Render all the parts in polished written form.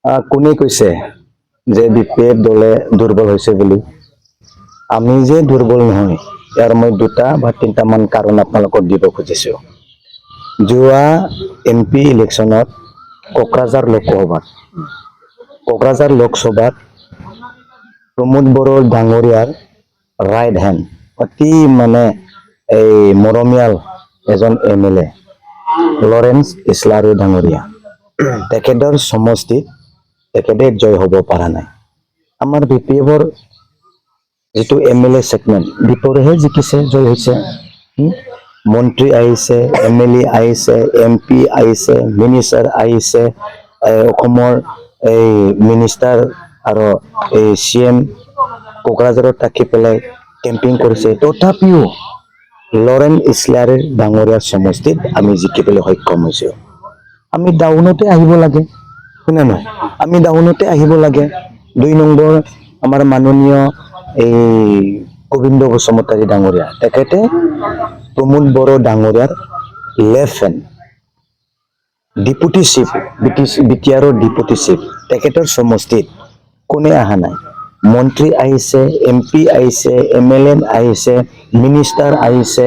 কোনে কৈছে যে বিপিএফ দলে দুৰ্বল হৈছে বুলি? আমি যে দুৰ্বল নহয়, ইয়াৰ মই দুটা বা তিনিটামান কাৰণ আপোনালোকক দিব খুজিছোঁ। যোৱা MP ইলেকশ্যনত কোকৰাঝাৰ লোকসভাত প্ৰমোদ বড়ো ডাঙৰীয়াৰ ৰাইট হেণ্ড, অতি এই মৰমীয়াল এজন MLA লৰেন্স ইছলাৰী ডাঙৰীয়া, তেখেতৰ সমষ্টিত তেখেতে জয় হ'ব পৰা নাই। আমাৰ BPFৰ যিটো MLA ছেগমেণ্ট বিপৰীহে জিকিছে, জয় হৈছে। মন্ত্ৰী আহিছে, MLA আহিছে, MP আহিছে, মিনিষ্টাৰ আহিছে, অসমৰ এই মিনিষ্টাৰ আৰু এই CM কোকৰাঝাৰত থাকি পেলাই কেম্পিং কৰিছে। তথাপিও লৰেন্স ইছলাৰী ডাঙৰীয়াৰ সমষ্টিত আমি জিকিবলৈ সক্ষম হৈছোঁ। আমি ডাউনতে আহিব লাগে, শুনে নহয়? আমি ডাউনতে আহিব লাগে। 2 নম্বৰ আমাৰ মাননীয় এই গোবিন্দ বসুমতাৰী ডাঙৰীয়া, তেখেতে প্ৰমোদ বড়ো ডাঙৰীয়াৰ লেফ্ট হেণ্ড, ডিপুটি চিফ, BTRৰ ডিপুটি চিফ, তেখেতৰ সমষ্টিত কোনে অহা নাই? মন্ত্ৰী আহিছে, MP আহিছে, MLA আহিছে, মিনিষ্টাৰ আহিছে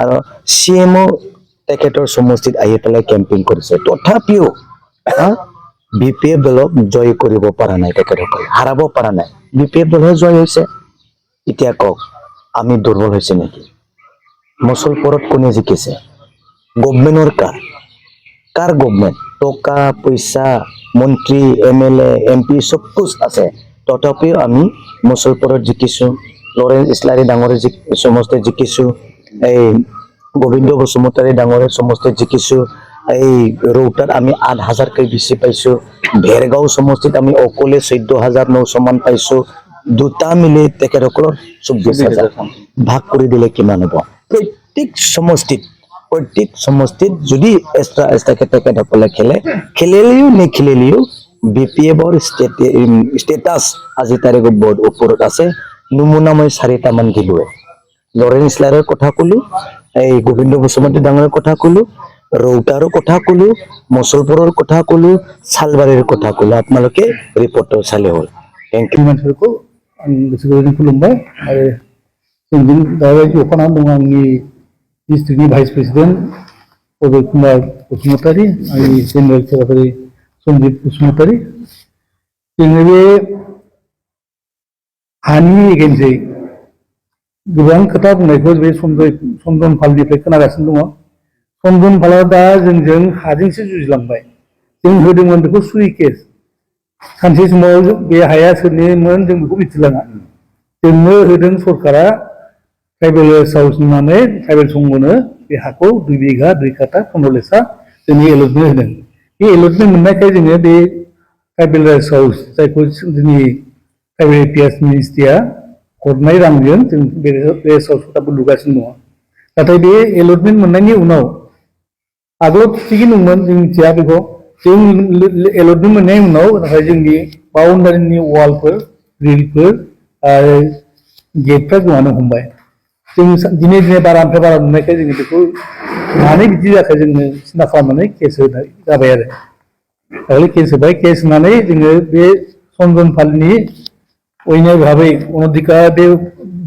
আৰু CMO তেখেতৰ সমষ্টিত আহি পেলাই কেম্পিং কৰিছে। তথাপিও BPF দলক জয় কৰিব পৰা নাই, তেখেতসকলে হাৰাব পৰা নাই। BPF দলহে জয় হৈছে। এতিয়া কওক, আমি দুৰ্বল হৈছে নেকি? মুছলপুৰত কোনে জিকিছে? গভমেণ্টৰ কাৰ গভমেণ্ট? টকা পইচা, মন্ত্ৰী, MLA, MP চব কুছ আছে। তথাপিও আমি মুছলপুৰত জিকিছোঁ, লৰেন্স ইছলাৰী ডাঙৰীয়া সমষ্টিত জিকিছোঁ, এই গোবিন্দ বসুমতাৰী ডাঙৰীয়া সমষ্টিত জিকিছোঁ, এই ৰৌতাত আমি 8,000কৈ বেছি পাইছোঁ, ভেৰগাঁও সমষ্টিত আমি অকলে 14,900 মান পাইছোঁ। দুটা মিলি তেখেতসকলৰ 24,000 ভাগ কৰি দিলে কিমান হ'ব? প্ৰত্যেক সমষ্টিত যদি এক্সট্ৰাকে তেখেতসকলে খেলিলেও নেখেলিলেও BPFৰ ষ্টেটাছ আজি তাৰিখত বহুত ওপৰত আছে। নমুনা মই 4টামান দিলোঁ। লৰেন্স ইছলাৰীৰ কথা ক'লো, এই গোবিন্দ বসুমতাৰী ডাঙৰীয়াৰ কথা ক'লো, ৰৌতাৰৰ কথা ক'লো, মুছলপুৰৰ কথা ক'লো, চালবাৰীৰ কথা ক'লো। আপোনালোকে ৰিপৰ্টটো চালে হ'ল। Thank you. मानसिफोरखौ आं गोसो गोरबोजों खुलुमबाय आरो जोंजों दाबायदि जफानानै दं आंनि डिस्ट्रिक्टनि भाइस प्रेसिडेन्ट अजय कुमार बसुमतारी, आंनि जेनेरेल सेक्रेटारि सन्जिब बसुमतारी। जोङो बे हानि एगेन्सै गोबां खोथा बुंनायखौ बे चन्दन पालनिफ्राय खोनागासिनो दङ। चन्दन पालआ दा जोंजों हाजोंसो जुजिलांबाय। जों होदोंमोन बेखौ सुइ केस। सानसे समाव बे हाया सोरनिमोन जों बेखौ मिथिलाङा। जोंनो होदों सरकारा ट्राइबेल हाउस होननानै ट्राइबेल संघनो बे हाखौ 2 बिघा 2 काटा 15 लेसा जोंनि एलटमेन्ट होदों। बे एलटमेन्ट मोननायखाय जोङो बे ट्राइबेल हाउस जायखौ जोंनि ट्राइबेल एफेयार्स मिनिस्ट्रिया हरनाय रांजों जों बे रेस्ट हाउस दाबो लुगासिनो दङ। नाथाय बे एलटमेन्ट मोननायनि उनाव आगोलाव थिगैनो दंमोन, जों मिथिया बेखौ। जों एलटमेन्ट मोननायनि उनाव नाथाय जोंनि बाउन्डारिनि वालफोर, ग्रिलफोर आरो गेटफ्रा गोमानो हमबाय। जों दिनै बारानिफ्राय बारा नुनायखाय जोङो बेखौ मानो बिदि जाखो जोङो सिन्था खालामनानै केस होनाय जाबाय आरो। दाखालि केस होबाय। केस होनानै जोङो बे चन्दन पालनि अयनाय भाबै अनधिकार बे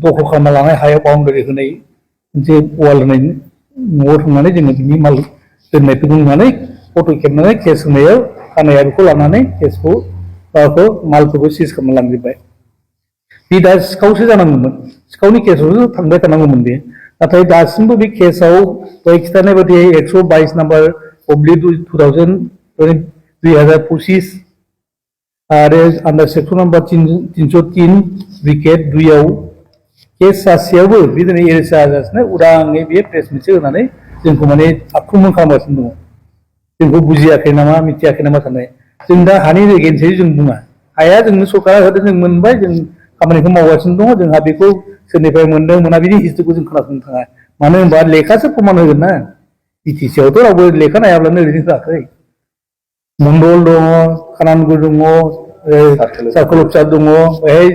दखल खालामना लानाय हायाव बाउन्डारि होनाय मोनसे वाल होनाय न'आव थांनानै जोङो बिनि माल दोननायखौ नुनानै फट' खेबनानै केस होनायाव थानाया बेखौ लानानै केसखौ मालफोरखौ सिज खालामना लांजोब्बाय। बे दा सिखावसो जानांगौमोन, सिखावनि केसआवसो थांबाय थानांगौमोन बे। नाथाय दासिमबो बे केसआव दहाय खिन्थानाय बायदि 122 नाम्बार अब्लिक 2025 आरो आन्डार सेक्सन नाम्बार 303 ब्रिकेट 2 आव केस जासेयावबो बे दिनै एरेस्ट जागासिनो उदाङै बे प्रेस मिटसो होनानै जोंखौ माने आख्रमन खालामगासिनो दङ। जोंखौ बुजियाखै नामा, मिथियाखै नामा साननाय। जों दा हानि एगेन्सै जों बुङा। हाया जोंनो सरकारा होदों, जों मोनबाय, जों खामानिखौ मावगासिनो दङ। जोंहा बेखौ सोरनिफ्राय मोनदों मोना बिनि हिस्ट्रिखौ जों खोनासंनो थाङा। मानो होनबा लेखासो प्रमान होगोन ना। BTC आवथ' रावबो लेखा नायाब्लानो ओरैनो होआखै। मण्डल दङ, खानानगुर दङ, सार्कोल अफिसार दङ, बेहाय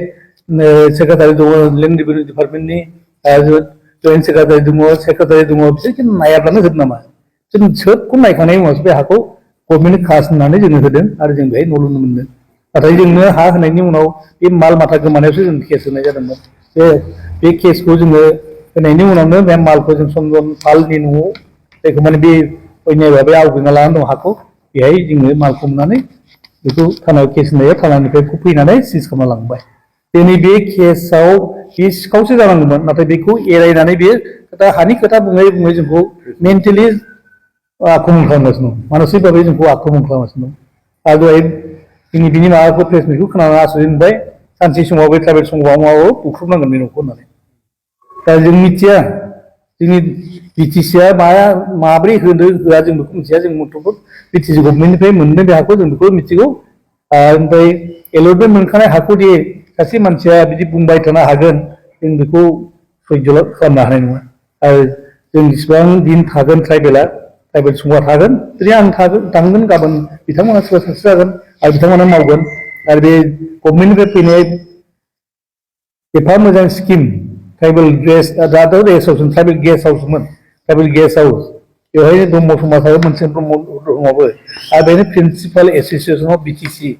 सेक्रेटारि दङ लेन्ड रेभिनिउ डिपार्टमेन्टनि, जयेन्ट सेक्रेटारि दङ, बिसोर नायाब्लानो होगोन नामा? जों सोबखौ नायखांनायनि उनावसो बे हाखौ गभर्नमेन्ट खास होननानै जोंनो होदों आरो जों बेहाय न' लुनो मोनदों नाथाय जोंनो हा होनायनि उनाव बे माल माथा गोमानायावसो जों केस होनाय जादोंमोन बे केसखौ जोङो होनायनि उनावनो बे मालखौ जों चन्दन पालनि न'आव जायखौ माने बे अन्याय भाबै आवग्रिना लानानै दं हाखौ बेहाय जोङो मालखौ मोननानै बेखौ थानायाव केस होनायाव थानानिफ्राय फैनानै सिज खालामना लांबाय दिनै बे केसआव बे सिखावसो जानांगौमोन नाथाय बेखौ एरायनानै बे हानि खोथा बुङै बुङै जोंखौ मेन्टेलि आक्रमन खालामगासिनो दं मानसिक भाबै जोंखौ आक्रमन खालामगासिनो दं आरो दहाय जोंनि बिनि माबाखौ प्रेसमिटखौ खोनानानै आसरित मोनबाय सानसे समाव बे ट्राइबेल संघआव माबायाव बुख्रुबनांगोन बे न'खौ होननानै दा जों मिथिया जोंनि बिटिसिआ माब्रै होदो होआ जों बेखौ मिथिया जों मथ'फोर बिटिसि गभर्नमेन्टनिफ्राय मोनदों बे हाखौ जों बेखौ मिथिगौ ओमफ्राय एलटमेन्ट मोनखानाय हाखौ दि सासे मानसिया बिदि बुंबाय थानो हागोन जों बेखौ सैज्य खालामनो हानाय नङा आरो जों जेसेबां दिन थागोन ट्राइबेल संघआ थागोन जुदि आं थांगोन गाबोन बिथांमोना सोरबा सासे जागोन आरो बिथांमोना मावगोन आरो बे गभर्नमेन्टनिफ्राय फैनाय एफा मोजां scheme tribal guest house tribal guest हाउसमोन ट्राइबेल गेस्ट हाउस बेवहाय ब्रह्म समाजाबो मोनसे ब्रह्म दङबो आरो बेनो प्रिन्सिपाल एस'सियेसन अफ बिटिसिनि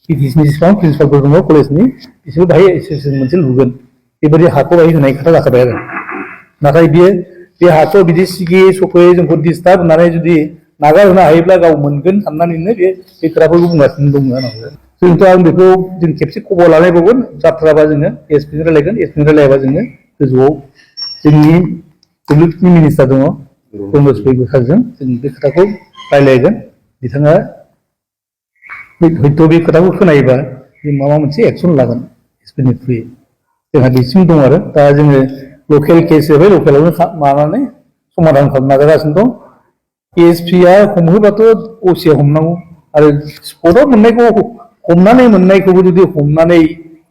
जेसेबां प्रिन्सिपालफोर दङ कलेजनि बिसोरबो बाहाय एस'सियेसन मोनसे लुगोन बेबायदि हाखौ बाहाय होनाय खोथा जाखाबाय आरो नाथाय बे हाखौ बिदि सिगियै सफैयै जोंखौ डिस्टार्ब होननानै जुदि नागार होनो हायोब्ला गाव मोनगोन साननानैनो बे खोथाफोरखौ बुंगासिनो दङ आंनाव जोंथ' आं बेखौ जों खेबसे खबर लालायबावगोन जाथ्राबा जोङो एसपिजों रायलायगोन एसपिजों रायलायाबा जोङो गोजौआव जोंनि डब्लिउपिनि मिनिस्टार दङ प्रमद बैगुसारजों जों बे खोथाखौ रायलायगोन बिथाङा हयथ' बे खोथाखौ खोनायोबा जों माबा मोनसे एक्सन लागोन एसपिनि थ्रुयै जोंहा बिसिम दं आरो दा जोङो लकेल केस हिसाबै लकेलावनो माबानानै समाधान खालामनो नाजागासिनो दं एसपिआ हमहोबाथ' असिया हमनांगौ आरो स्पटआव हमनानै मोननायखौबो जुदि हमनानै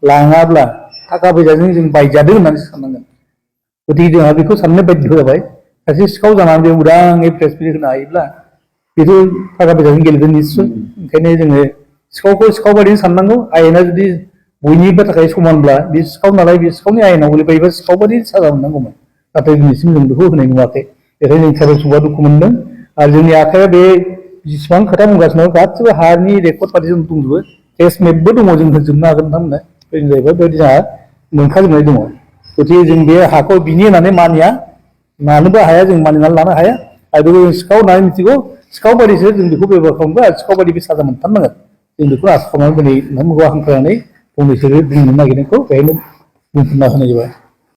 लाङाब्ला थाखा फैसाजों जों बायजादों होननानै साननांगोन गतिके जोंहा बेखौ साननो बाध्य जाबाय सासे सिखाव जानानै बे उदाङै प्रेस मिट होनो हायोब्ला बेथ' थाखा फैसाजों गेलेगोन निस्सय ओंखायनो जोङो सिखावखौ सिखाव बायदि साननांगौ आयेना जुदि बयनिबो थाखाय समानब्ला बे सिखाव नालाय बे सिखावनि आयेनाव गोलैबायोबा सिखाव बायदि साजा मोननांगौमोन नाथाय दिनैसिम जों बेखौ होनाय नुवाखै बेखायनो जों ट्राइबेल संघआ दुखु मोनदों आरो जोंनि आखाइया बे जेसेबां खोथा बुंगासिनो दं गासिबो हानि रेकर्ड पाति जों दंजोबो टेस्ट मेपबो दङ जों होजोबनो हागोन नोंथांमोननो बेबायदि जाहैबाय बेबायदि जोंहा मोनखाजोबनाय दङ गतिके जों बे हाखौ बिनि होननानै मानिया लानोबो हाया जों मानिनानै लानो हाया आरो बेखौ जों सिखाव होननानै मिथिगौ सिखाव बायदिसो जों बेखौ बेब'हार खालामगोन आरो सिखाव बायदि बे साजा मोनथारनांगोन जों बेखौ आसा खालामनानै दिनै नोंथांमोनखौ हांख्रायनानै फंनैसो बुंनो नागिरनायखौ बेहायनो बुंफिनना होनाय जाबाय